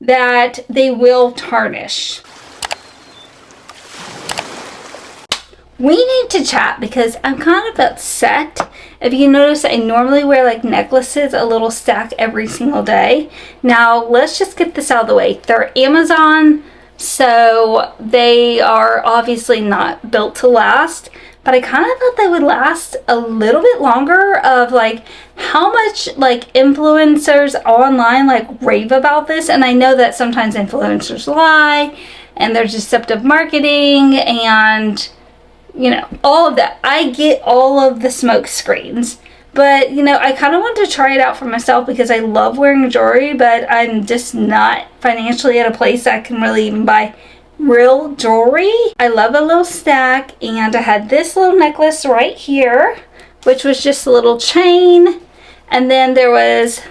that they will tarnish. We need to chat because I'm kind of upset. If you notice, I normally wear like necklaces, a little stack every single day. Now, let's just get this out of the way. They're Amazon, so they are obviously not built to last. But I kind of thought they would last a little bit longer of like how much like influencers online like rave about this. And I know that sometimes influencers lie and there's deceptive marketing and you know, all of that. I get all of the smoke screens. But, you know, I kind of want to try it out for myself because I love wearing jewelry, but I'm just not financially at a place that I can really even buy real jewelry. I love a little stack, and I had this little necklace right here, which was just a little chain. And then there was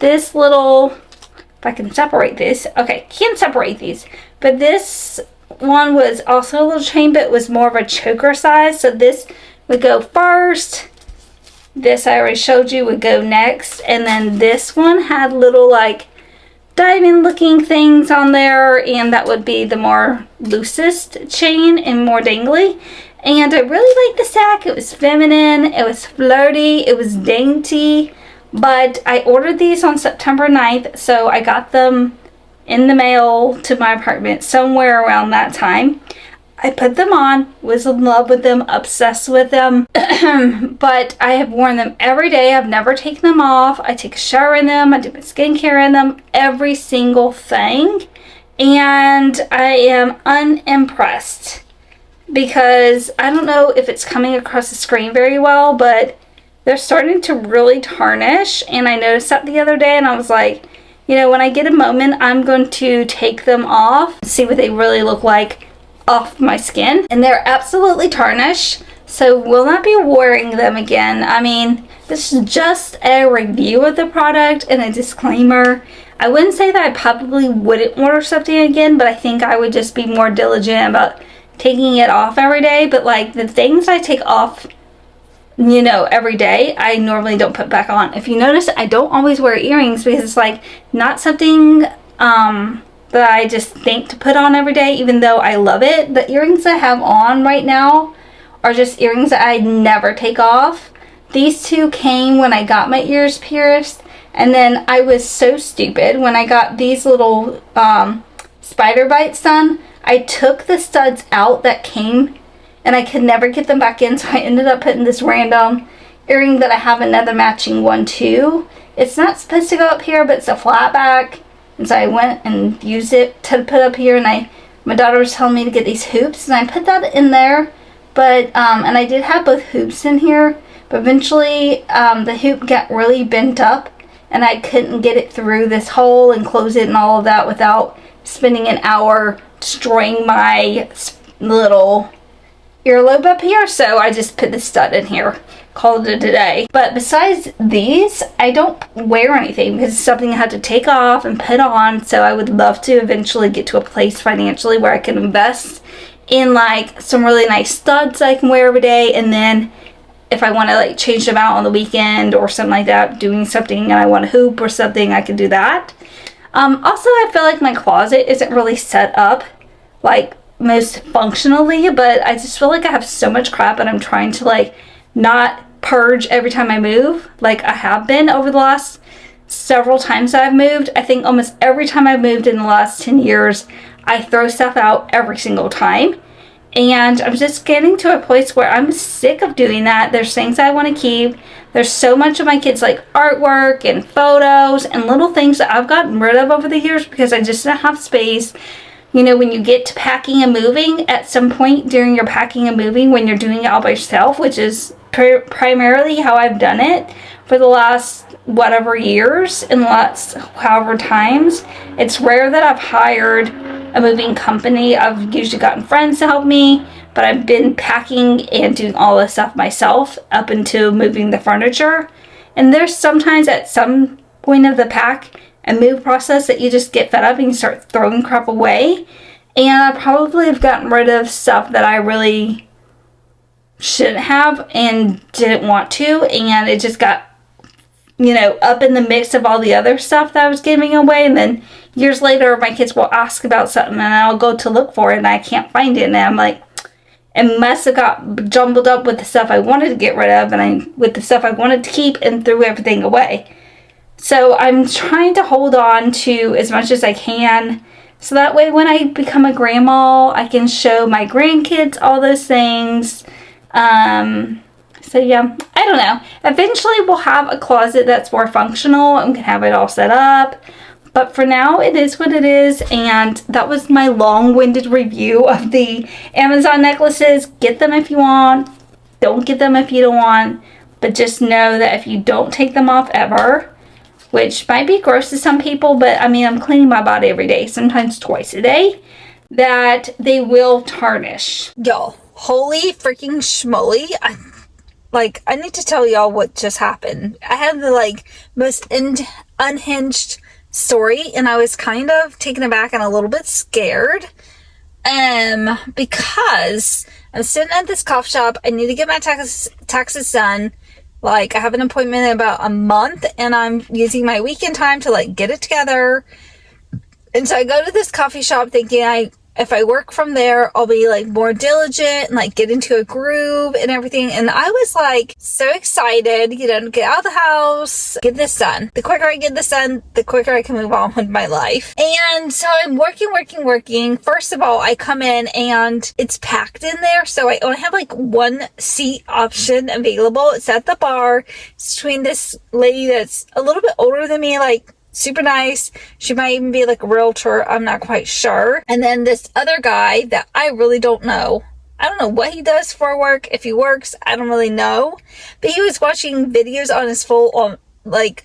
this little, if I can separate this. Okay, can't separate these. But this one was also a little chain, but it was more of a choker size, so this would go first. This I already showed you would go next, and then this one had little like diamond looking things on there, and that would be the more loosest chain and more dangly. And I really liked the stack. It was feminine, it was flirty, it was dainty. But I ordered these on September 9th, so I got them in the mail to my apartment somewhere around that time. I put them on, was in love with them, obsessed with them. But I have worn them every day. I've never taken them off. I take a shower in them. I do my skincare in them. Every single thing. And I am unimpressed. Because I don't know if it's coming across the screen very well, but they're starting to really tarnish. And I noticed that the other day and I was like, you know, when I get a moment, I'm going to take them off, see what they really look like off my skin. And they're absolutely tarnished, so will not be wearing them again. I mean, this is just a review of the product and a disclaimer. I wouldn't say that I probably wouldn't order something again, but I think I would just be more diligent about taking it off every day. But like the things I take off, you know, every day, I normally don't put back on. If you notice, I don't always wear earrings because it's like not something that I just think to put on every day, even though I love it. The earrings I have on right now are just earrings that I never take off. These two came when I got my ears pierced, and then I was so stupid when I got these little spider bites done. I took the studs out that came and I could never get them back in, so I ended up putting this random earring that I have another matching one too. It's not supposed to go up here, but it's a flat back, and so I went and used it to put up here. And my daughter was telling me to get these hoops, and I put that in there. But and I did have both hoops in here, but eventually the hoop got really bent up, and I couldn't get it through this hole and close it and all of that without spending an hour destroying my little earlobe up here. So I just put the stud in here, called it a day. But besides these, I don't wear anything because it's something I had to take off and put on. So I would love to eventually get to a place financially where I can invest in like some really nice studs I can wear every day, and then if I want to like change them out on the weekend or something like that, doing something and I want a hoop or something, I can do that. Also, I feel like my closet isn't really set up like most functionally, but I just feel like I have so much crap and I'm trying to like not purge every time I move like I have been over the last several times I've moved. I think almost every time I've moved in the last 10 years, I throw stuff out every single time. And I'm just getting to a place where I'm sick of doing that. There's things I want to keep. There's so much of my kids' like artwork and photos and little things that I've gotten rid of over the years because I just didn't have space. You know, when you get to packing and moving, at some point during your packing and moving, when you're doing it all by yourself, which is primarily how I've done it for the last whatever years and lots however times, it's rare that I've hired a moving company. I've usually gotten friends to help me, but I've been packing and doing all this stuff myself up until moving the furniture. And there's sometimes at some point of the pack and move process that you just get fed up and you start throwing crap away. And I probably have gotten rid of stuff that I really shouldn't have and didn't want to, and it just got you know, up in the mix of all the other stuff that I was giving away. And then years later, my kids will ask about something and I'll go to look for it and I can't find it. And I'm like, it must have got jumbled up with the stuff I wanted to get rid of and with the stuff I wanted to keep, and threw everything away. So I'm trying to hold on to as much as I can, so that way when I become a grandma, I can show my grandkids all those things. So yeah, I don't know. Eventually we'll have a closet that's more functional and we can have it all set up. But for now, it is what it is. And that was my long-winded review of the Amazon necklaces. Get them if you want. Don't get them if you don't want. But just know that if you don't take them off ever, which might be gross to some people, but I mean, I'm cleaning my body every day, sometimes twice a day, that they will tarnish. Y'all, holy freaking schmoly. I need to tell y'all what just happened. I had the, most unhinged story, and I was kind of taken aback and a little bit scared. Because I'm sitting at this coffee shop. I need to get my taxes done. I have an appointment in about a month, and I'm using my weekend time to, get it together. And so I go to this coffee shop thinking if I work from there, I'll be, more diligent and, get into a groove and everything. And I was, so excited, to get out of the house, get this done. The quicker I get this done, the quicker I can move on with my life. And so I'm working. First of all, I come in and it's packed in there. So I only have, one seat option available. It's at the bar. It's between this lady that's a little bit older than me, super nice. She might even be a realtor. I'm not quite sure. And then this other guy that I really don't know. I don't know what he does for work. If he works, I don't really know. But he was watching videos on his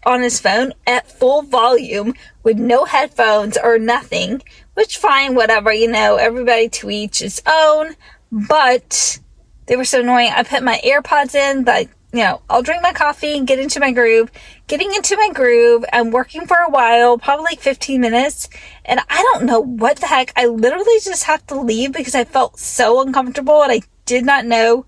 on his phone at full volume with no headphones or nothing. Which fine, whatever, everybody to each his own. But they were so annoying. I put my AirPods in, I'll drink my coffee and get into my groove. Getting into my groove, I'm working for a while, probably 15 minutes, and I don't know what the heck. I literally just have to leave because I felt so uncomfortable, and I did not know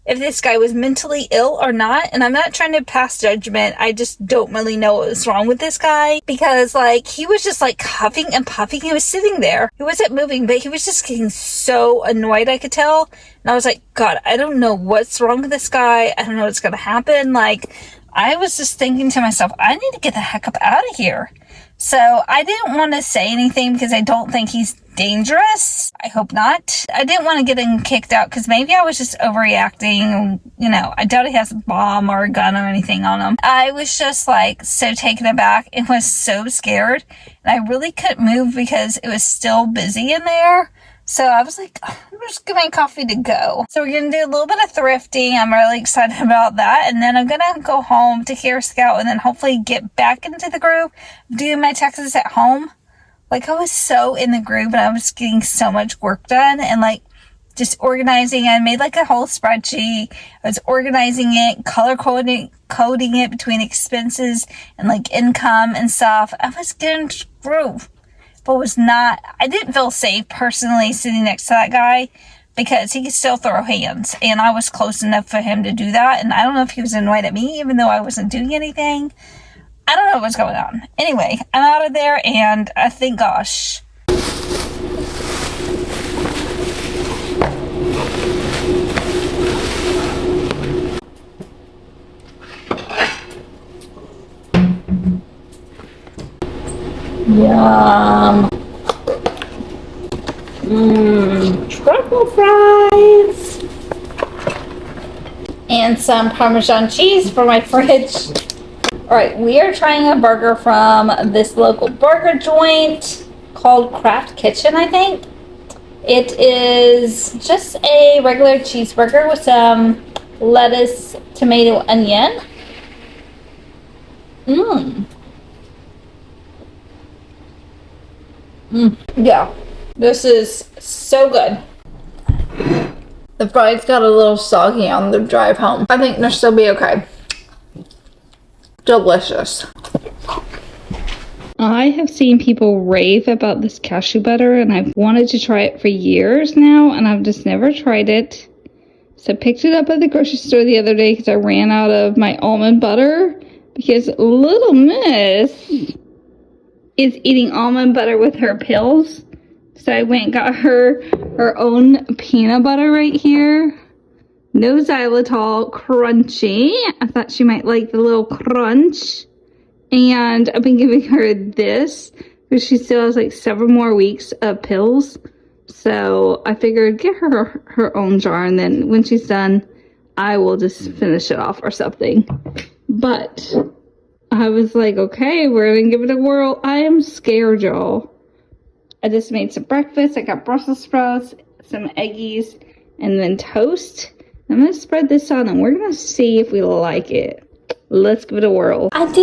if this guy was mentally ill or not. And I'm not trying to pass judgment. I just don't really know what was wrong with this guy, because he was just huffing and puffing. He was sitting there. He wasn't moving, but he was just getting so annoyed, I could tell. And I was like, God, I don't know what's wrong with this guy. I don't know what's going to happen. I was just thinking to myself, I need to get the heck up out of here. So I didn't want to say anything because I don't think he's dangerous. I hope not. I didn't want to get him kicked out because maybe I was just overreacting. I doubt he has a bomb or a gun or anything on him. I was just so taken aback and was so scared. And I really couldn't move because it was still busy in there. So I was like, I'm just getting my coffee to go. So we're going to do a little bit of thrifting. I'm really excited about that. And then I'm going to go home, take care of Scout, and then hopefully get back into the groove of doing my taxes at home. I was so in the groove and I was getting so much work done and just organizing. I made a whole spreadsheet. I was organizing it, color coding it between expenses and income and stuff. I was getting groove. But I didn't feel safe personally sitting next to that guy because he could still throw hands. And I was close enough for him to do that. And I don't know if he was annoyed at me, even though I wasn't doing anything. I don't know what's going on. Anyway, I'm out of there and thank gosh. Yum. Truffle fries. And some Parmesan cheese for my fridge. Alright, we are trying a burger from this local burger joint called Craft Kitchen, I think. It is just a regular cheeseburger with some lettuce, tomato, onion. Yeah, this is so good. The fries got a little soggy on the drive home. I think they'll still be okay. Delicious. I have seen people rave about this cashew butter and I've wanted to try it for years now and I've just never tried it. So I picked it up at the grocery store the other day because I ran out of my almond butter because little miss is eating almond butter with her pills. So I went and got her own peanut butter right here. No xylitol, crunchy. I thought she might like the little crunch. And I've been giving her this because she still has like several more weeks of pills. So I figured get her her own jar, and then when she's done, I will just finish it off or something. But I was like, okay, we're gonna give it a whirl. I am scared, y'all. I just made some breakfast. I got Brussels sprouts, some eggies, and then toast. I'm gonna spread this on, and we're gonna see if we like it. Let's give it a whirl. I've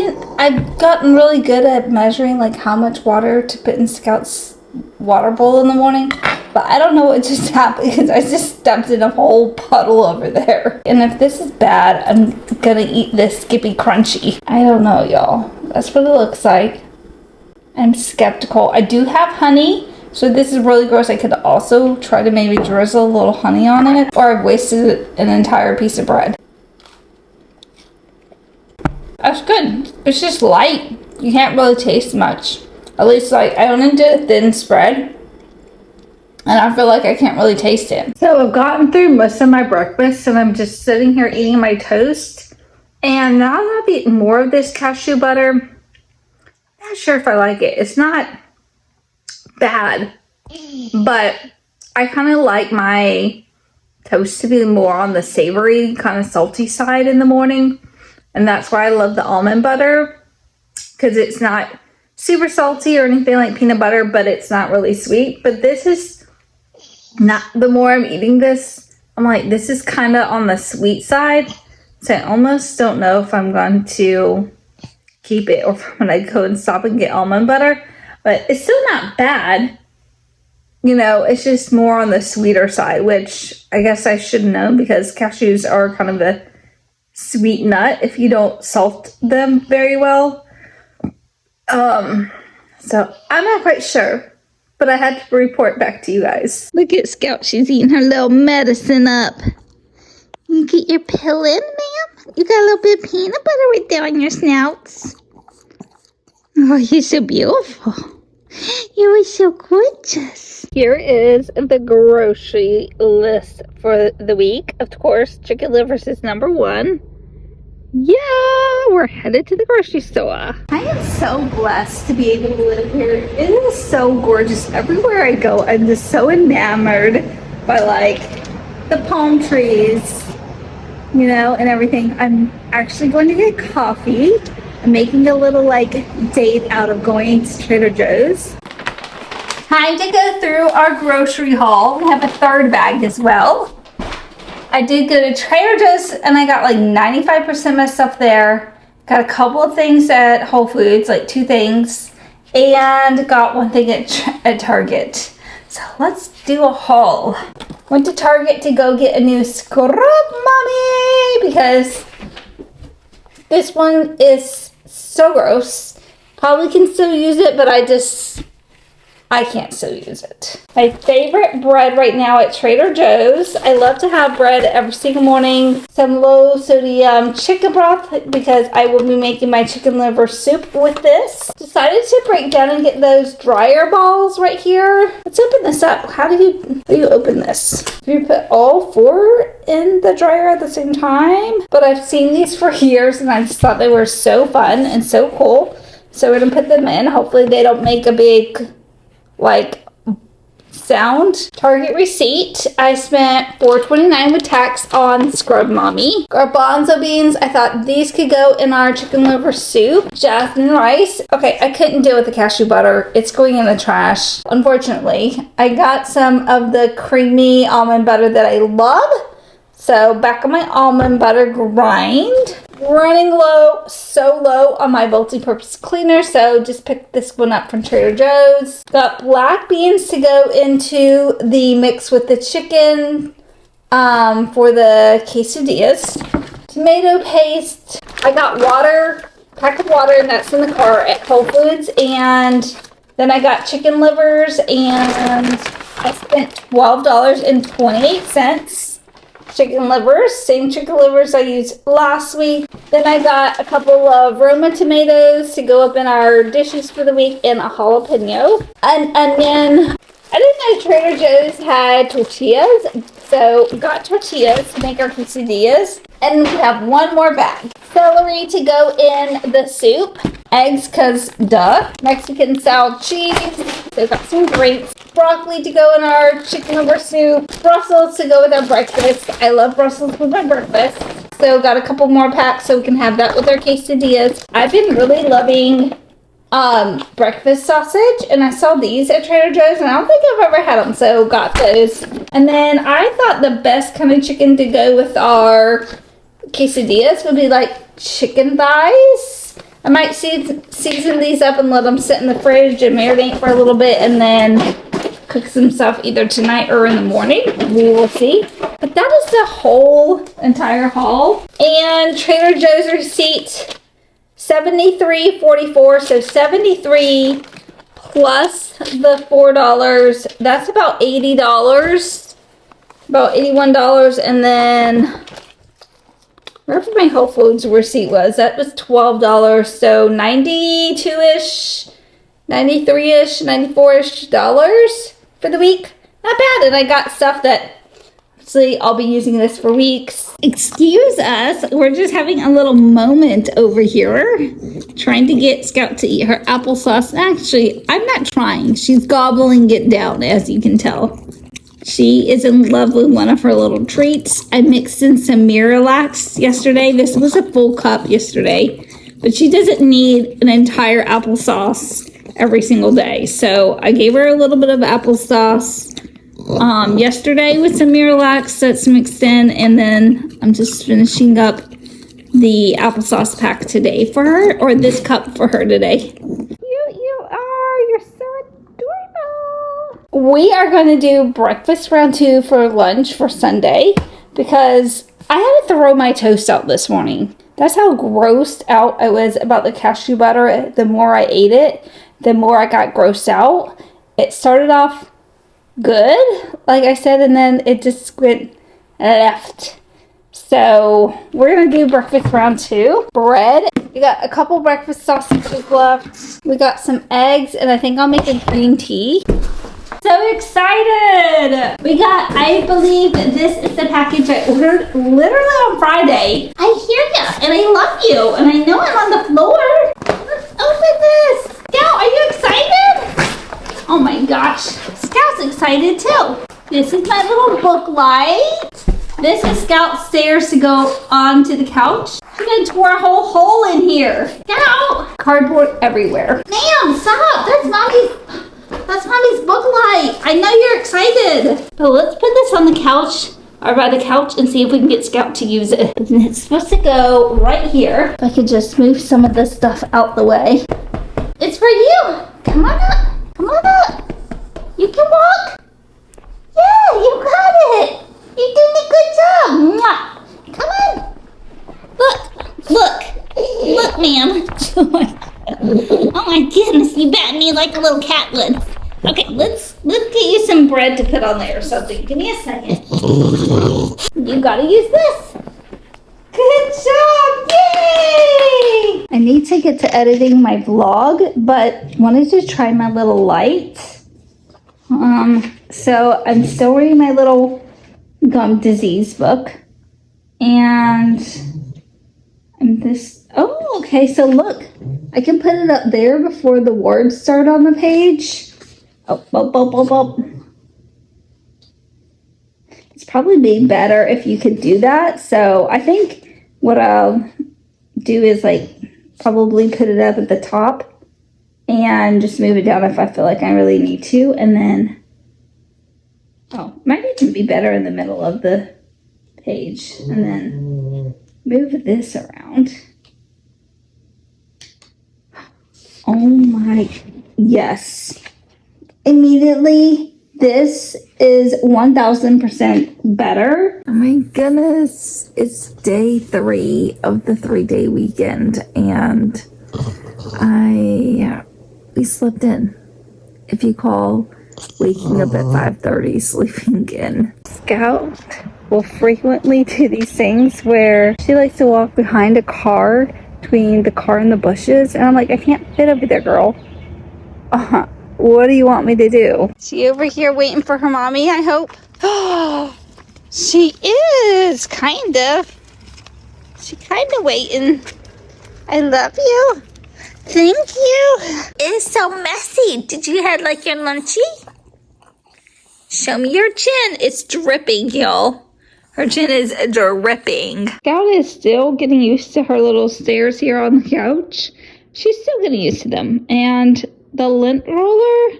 gotten really good at measuring like how much water to put in Scout's water bowl in the morning, but I don't know what just happened because I just stepped in a whole puddle over there. And if this is bad, I'm gonna eat this Skippy Crunchy. I don't know, y'all. That's what it looks like. I'm skeptical. I do have honey, so this is really gross. I could also try to maybe drizzle a little honey on it, or I've wasted an entire piece of bread. That's good. It's just light. You can't really taste much. At least, like, I went into a thin spread, and I feel like I can't really taste it. So I've gotten through most of my breakfast, and I'm just sitting here eating my toast. And now that I've eaten more of this cashew butter, I'm not sure if I like it. It's not bad, but I kind of like my toast to be more on the savory, kind of salty side in the morning. And that's why I love the almond butter, because it's not super salty or anything like peanut butter, but it's not really sweet. But this is not, the more I'm eating this, I'm like, this is kind of on the sweet side. So I almost don't know if I'm going to keep it or if I'm going to go and stop and get almond butter. But it's still not bad. You know, it's just more on the sweeter side, which I guess I should know because cashews are kind of a sweet nut if you don't salt them very well. So I'm not quite sure, but I had to report back to you guys. Look at Scout, she's eating her little medicine up. You get your pill in, ma'am? You got a little bit of peanut butter right there on your snouts. Oh, you're so beautiful. You are so gorgeous. Here is the grocery list for the week. Of course, chicken livers is number one. Yeah, we're headed to the grocery store. I am so blessed to be able to live here. It is so gorgeous. Everywhere I go, I'm just so enamored by like the palm trees, you know, and everything. I'm actually going to get coffee. I'm making a little like date out of going to Trader Joe's. Time to go through our grocery haul. We have a third bag as well. I did go to Trader Joe's and I got like 95% of my stuff there. Got a couple of things at Whole Foods, like 2 things, and got 1 thing at Target. So let's do a haul. Went to Target to go get a new scrub mommy because this one is so gross. Probably can still use it, but I can't still use it. My favorite bread right now at Trader Joe's. I love to have bread every single morning. Some low sodium chicken broth because I will be making my chicken liver soup with this. Decided to break down and get those dryer balls right here. Let's open this up. How do you open this? Do you put all 4 in the dryer at the same time? But I've seen these for years and I just thought they were so fun and so cool. So we're gonna put them in. Hopefully they don't make a big like sound. Target receipt. I spent $4.29 with tax on Scrub Mommy. Garbanzo beans. I thought these could go in our chicken liver soup. Jasmine rice. Okay, I couldn't deal with the cashew butter. It's going in the trash, unfortunately. I got some of the creamy almond butter that I love. So back on my almond butter grind. Running low, so low on my multi-purpose cleaner, so just picked this one up from Trader Joe's. Got black beans to go into the mix with the chicken for the quesadillas. Tomato paste. I got water, pack of water, and that's in the car at Whole Foods. And then I got chicken livers, and I spent $12.28. chicken livers, same chicken livers I used last week. Then I got a couple of Roma tomatoes to go up in our dishes for the week, and a jalapeno, an onion. I didn't know Trader Joe's had tortillas, so got tortillas to make our quesadillas. And we have one more bag. Celery to go in the soup. Eggs, cause duh. Mexican style cheese. So got some grapes. Broccoli to go in our chicken liver soup. Brussels to go with our breakfast. I love Brussels with my breakfast. So got a couple more packs so we can have that with our quesadillas. I've been really loving breakfast sausage, and I saw these at Trader Joe's, and I don't think I've ever had them, so got those. And then I thought the best kind of chicken to go with our quesadillas would be like chicken thighs. I might season these up and let them sit in the fridge and marinate for a little bit, and then cook some stuff either tonight or in the morning. We will see. But that is the whole entire haul. And Trader Joe's receipt, $73.44, so $73 plus the $4. That's about $80, about $81. And then wherever my Whole Foods receipt was, that was $12, so $92-ish, $93-ish, $94-ish dollars for the week. Not bad. And I got stuff that obviously I'll be using this for weeks. Excuse us, we're just having a little moment over here trying to get Scout to eat her applesauce. Actually, I'm not trying. She's gobbling it down, as you can tell. She is in love with one of her little treats. I mixed in some Miralax yesterday. This was a full cup yesterday, but she doesn't need an entire applesauce every single day. So I gave her a little bit of applesauce yesterday with some Miralax that's mixed in, and then I'm just finishing up the applesauce pack today for her, or this cup for her today. You're so adorable. We are going to do breakfast round 2 for lunch for Sunday, because I had to throw my toast out this morning. That's how grossed out I was about the cashew butter. The more I ate it, the more I got grossed out. It started off good, like I said, and then it just went left. So we're gonna do breakfast round 2. Bread. We got a couple breakfast sausages left. We got some eggs, and I think I'll make a green tea. So excited! We got, I believe this is the package I ordered literally on Friday. I hear ya, and I love you, and I know I'm on the floor. Let's open this. Scout, are you excited? Oh my gosh, Scout's excited too. This is my little book light. This is Scout's stairs to go onto the couch. She done tore a whole hole in here. Scout! Cardboard everywhere. Ma'am, stop! That's mommy's book light. I know you're excited. But let's put this on the couch, or by the couch, and see if we can get Scout to use it. And it's supposed to go right here. If I could just move some of this stuff out the way. It's for you. Come on up. Come on up. You can walk. Yeah, you got it. You're doing a good job. Mwah. Come on. Look, ma'am. Oh my goodness, you bat me like a little cat would. Okay, let's get you some bread to put on there or something. Give me a second. You gotta use this. Good job! Yay! I need to get to editing my vlog, but wanted to try my little light. So I'm still reading my little gum disease book. And oh, okay, so look. I can put it up there before the words start on the page. Oh. It's probably be better if you could do that. So I think what I'll do is probably put it up at the top and just move it down if I feel like I really need to. And then, might even be better in the middle of the page. And then move this around. Oh my, yes. Immediately, this is 1000% better. Oh my goodness. It's day 3 of the 3-day weekend, and we slept in. If you call waking up at 5:30 sleeping in. Scout will frequently do these things where she likes to walk behind a car, between the car and the bushes, and I'm like, I can't fit over there, girl. What do you want me to do? She over here waiting for her mommy, I hope. Oh, she is kind of. She kind of waiting. I love you. Thank you. It's so messy. Did you have like your lunchie? Show me your chin. It's dripping, y'all. Her chin is dripping. Scout is still getting used to her little stairs here on the couch. She's still getting used to them. And the lint roller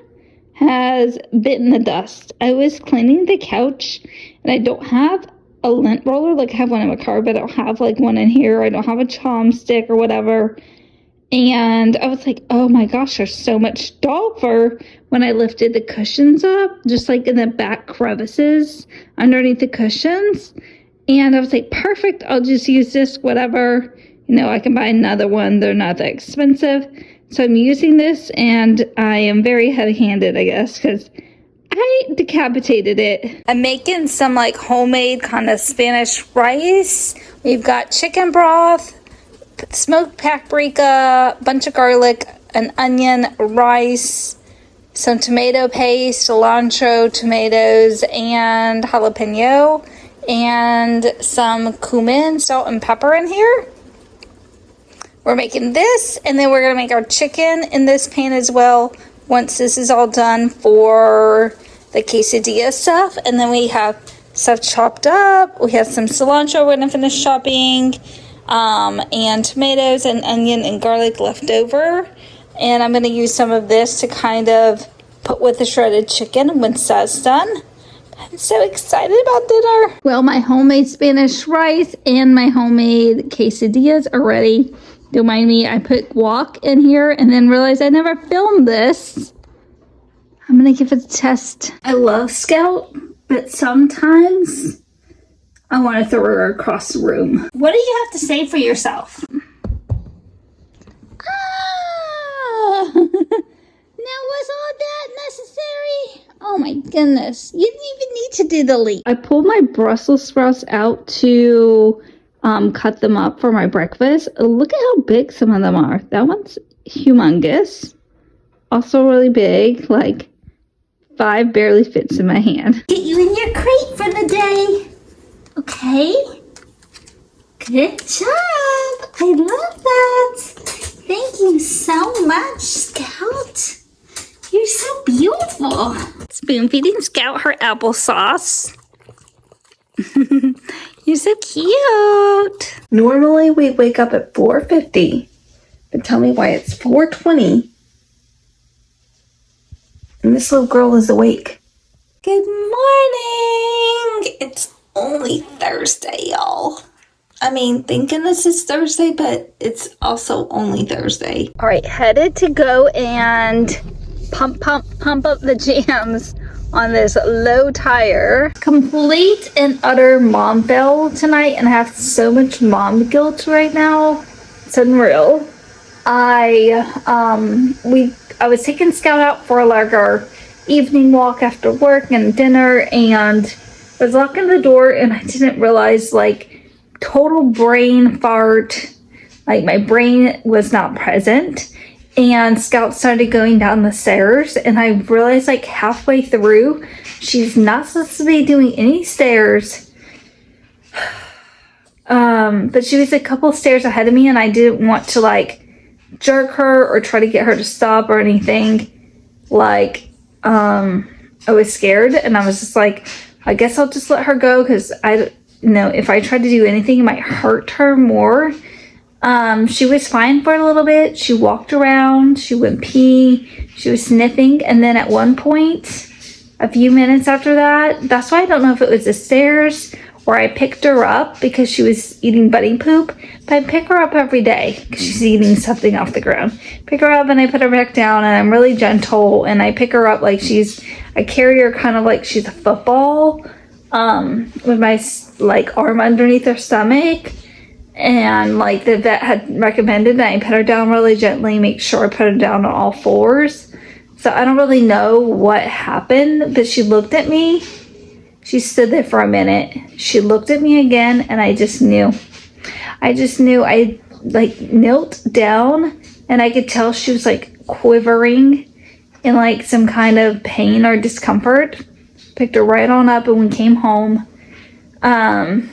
has bitten the dust. I was cleaning the couch and I don't have a lint roller. Like I have one in my car, but I don't have like one in here. I don't have a chopstick or whatever. And I was like, oh my gosh, there's so much dog fur when I lifted the cushions up, just like in the back crevices underneath the cushions. And I was like, perfect, I'll just use this, whatever. You know, I can buy another one. They're not that expensive. So I'm using this, and I am very heavy-handed, I guess, because I decapitated it. I'm making some like homemade kind of Spanish rice. We've got chicken broth, smoked paprika, bunch of garlic, an onion, rice, some tomato paste, cilantro, tomatoes, and jalapeno, and some cumin, salt, and pepper in here. We're making this, and then we're going to make our chicken in this pan as well once this is all done for the quesadilla stuff. And then we have stuff chopped up. We have some cilantro we're going to finish chopping. And tomatoes and onion and garlic left over. And I'm going to use some of this to kind of put with the shredded chicken once that's done. I'm so excited about dinner. Well, my homemade Spanish rice and my homemade quesadillas are ready. Don't mind me, I put guac in here and then realized I never filmed this. I'm going to give it a test. I love Scout, but sometimes I want to throw her across the room. What do you have to say for yourself? Ah! Now was all that necessary? Oh my goodness. You didn't even need to do the leap. I pulled my Brussels sprouts out to cut them up for my breakfast. Look at how big some of them are. That one's humongous. Also really big. Like 5 barely fits in my hand. Get you in your crate for the day. Okay. Good job. I love that. Thank you so much, Scout. You're so beautiful. Spoon feeding Scout her applesauce. You're so cute. Normally we wake up at 4:50, but tell me why it's 4:20 and this little girl is awake. Good morning. It's only Thursday, y'all. I mean, thank goodness it's Thursday, but it's also only Thursday. All right, headed to go and pump up the jams on this low tire. Complete and utter mom fail tonight, and I have so much mom guilt right now. It's unreal. I was taking Scout out for like our evening walk after work and dinner, and I was locking the door and I didn't realize, like, total brain fart. Like, my brain was not present, and Scout started going down the stairs, and I realized like halfway through she's not supposed to be doing any stairs. But she was a couple stairs ahead of me, and I didn't want to like jerk her or try to get her to stop or anything. Like, I was scared, and I was just like, I guess I'll just let her go, because if I tried to do anything, it might hurt her more. She was fine for a little bit. She walked around, she went pee, she was sniffing, and then at one point, a few minutes after that, that's why I don't know if it was the stairs or I picked her up because she was eating bunny poop, but I pick her up every day because she's eating something off the ground. Pick her up and I put her back down, and I'm really gentle, and I pick her up like I carry her kind of like she's a football, with my like arm underneath her stomach. And like the vet had recommended that I put her down really gently, make sure I put her down on all fours. So I don't really know what happened, but she looked at me. She stood there for a minute. She looked at me again, and I just knew. I like knelt down, and I could tell she was like quivering in like some kind of pain or discomfort. Picked her right on up, and we came home. And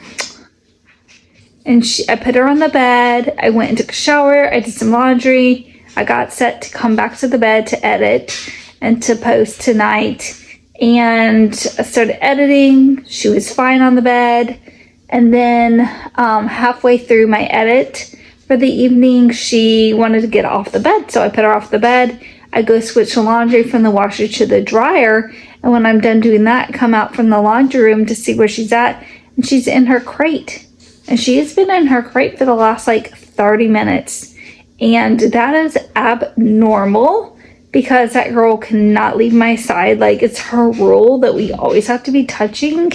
I put her on the bed. I went and took a shower. I did some laundry. I got set to come back to the bed to edit and to post tonight. And I started editing. She was fine on the bed. And then halfway through my edit for the evening, she wanted to get off the bed. So I put her off the bed. I go switch the laundry from the washer to the dryer. And when I'm done doing that, come out from the laundry room to see where she's at. And she's in her crate. And she has been in her crate for the last like 30 minutes. And that is abnormal, because that girl cannot leave my side. Like, it's her rule that we always have to be touching.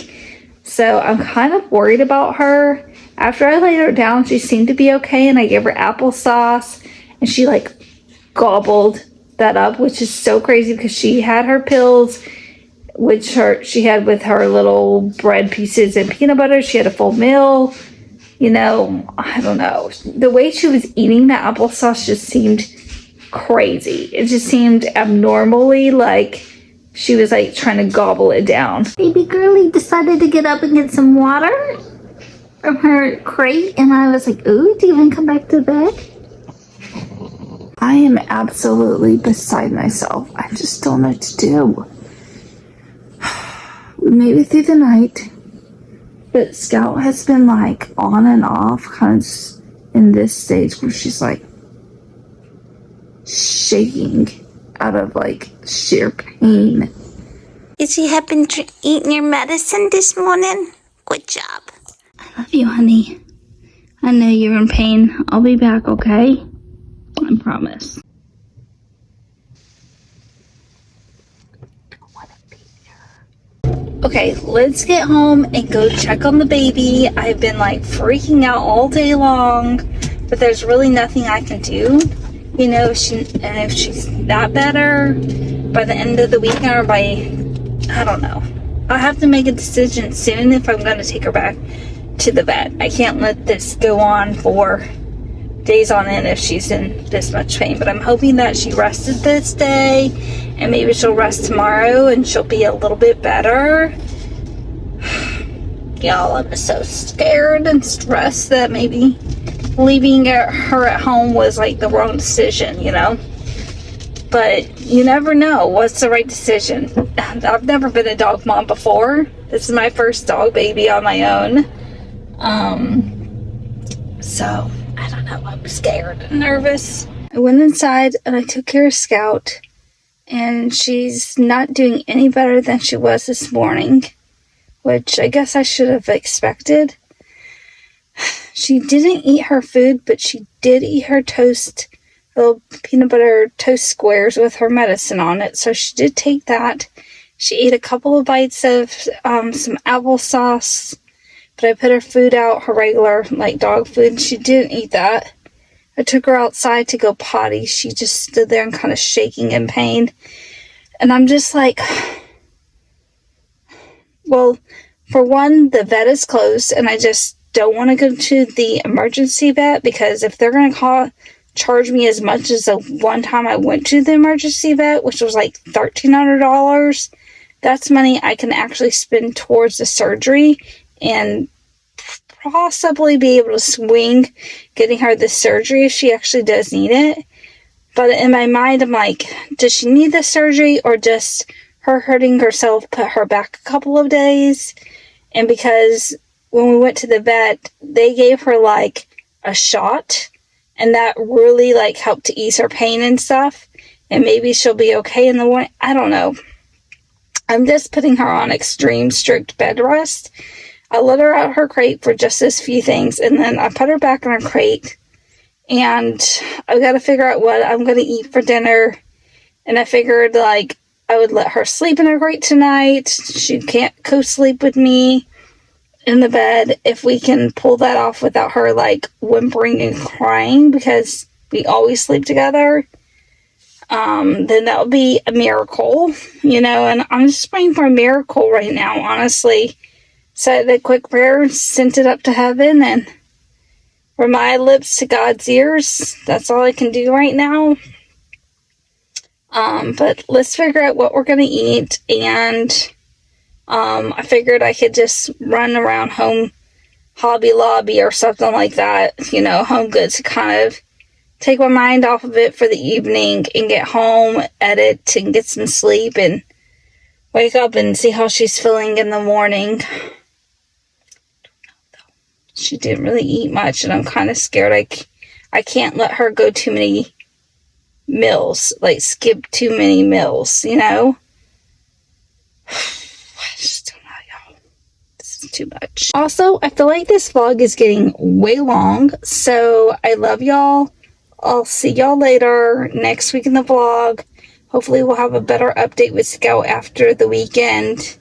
So I'm kind of worried about her. After I laid her down, she seemed to be okay, and I gave her applesauce, and she like gobbled that up, which is so crazy because she had her pills, which she had with her little bread pieces and peanut butter. She had a full meal. You know, I don't know. The way she was eating the applesauce just seemed crazy. It just seemed abnormally like she was like trying to gobble it down. Baby girlie decided to get up and get some water from her crate, and I was like, ooh, do you even come back to bed? I am absolutely beside myself. I just don't know what to do. We made it through the night, but Scout has been like on and off, kind of in this stage where she's like shaking out of like sheer pain. Is you have been eating your medicine this morning? Good job. I love you, honey. I know you're in pain. I'll be back, okay? I promise. Okay, let's get home and go check on the baby. I've been like freaking out all day long, but there's really nothing I can do. You know, if she's not better by the end of the weekend, or by, I don't know. I'll have to make a decision soon if I'm going to take her back to the vet. I can't let this go on for days on end if she's in this much pain. But I'm hoping that she rested this day, and maybe she'll rest tomorrow and she'll be a little bit better. Y'all, I'm so scared and stressed that maybe leaving her at home was like the wrong decision, you know? But you never know what's the right decision. I've never been a dog mom before. This is my first dog baby on my own. So I don't know, I'm scared and nervous. I went inside and I took care of Scout, and she's not doing any better than she was this morning, which I guess I should have expected. She didn't eat her food, but she did eat her toast, little peanut butter toast squares with her medicine on it. So she did take that. She ate a couple of bites of some applesauce, but I put her food out, her regular like dog food, and she didn't eat that. I took her outside to go potty. She just stood there and kind of shaking in pain. And I'm just like, well, for one, the vet is closed, and I just don't want to go to the emergency vet, because if they're going to charge me as much as the one time I went to the emergency vet, which was like $1,300, that's money I can actually spend towards the surgery and possibly be able to swing getting her the surgery if she actually does need it. But in my mind, I'm like, does she need the surgery, or just her hurting herself put her back a couple of days? And because when we went to the vet, they gave her like a shot, and that really like helped to ease her pain and stuff, and maybe she'll be okay in the morning. I don't know. I'm just putting her on extreme strict bed rest. I let her out her crate for just this few things, and then I put her back in her crate, and I've got to figure out what I'm going to eat for dinner. And I figured like I would let her sleep in her crate tonight. She can't co-sleep with me in the bed if we can pull that off without her like whimpering and crying, because we always sleep together. then that would be a miracle, and I'm just praying for a miracle right now, honestly. Said a quick prayer, sent it up to heaven, and from my lips to God's ears, that's all I can do right now. But let's figure out what we're going to eat, and I figured I could just run around Hobby Lobby or something like that, Home Goods, to kind of take my mind off of it for the evening and get home, edit, and get some sleep, and wake up and see how she's feeling in the morning. She didn't really eat much, and I'm kind of scared. I can't let her go too many meals, like skip too many meals, I just don't know, y'all. This is too much. Also, I feel like this vlog is getting way long, so I love y'all. I'll see y'all later next week in the vlog. Hopefully we'll have a better update with Scout after the weekend.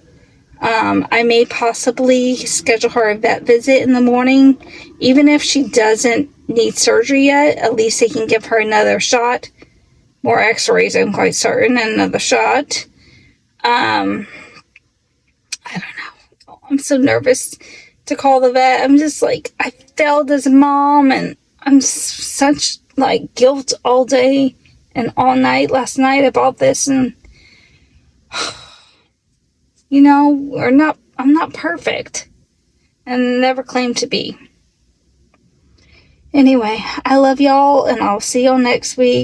I may possibly schedule her a vet visit in the morning. Even if she doesn't need surgery yet, at least they can give her another shot. More x-rays, I'm quite certain, and another shot. I don't know. I'm so nervous to call the vet. I'm just like, I failed as a mom, and I'm such guilt all day and all night last night about this, and I'm not perfect, and never claimed to be. Anyway, I love y'all, and I'll see y'all next week.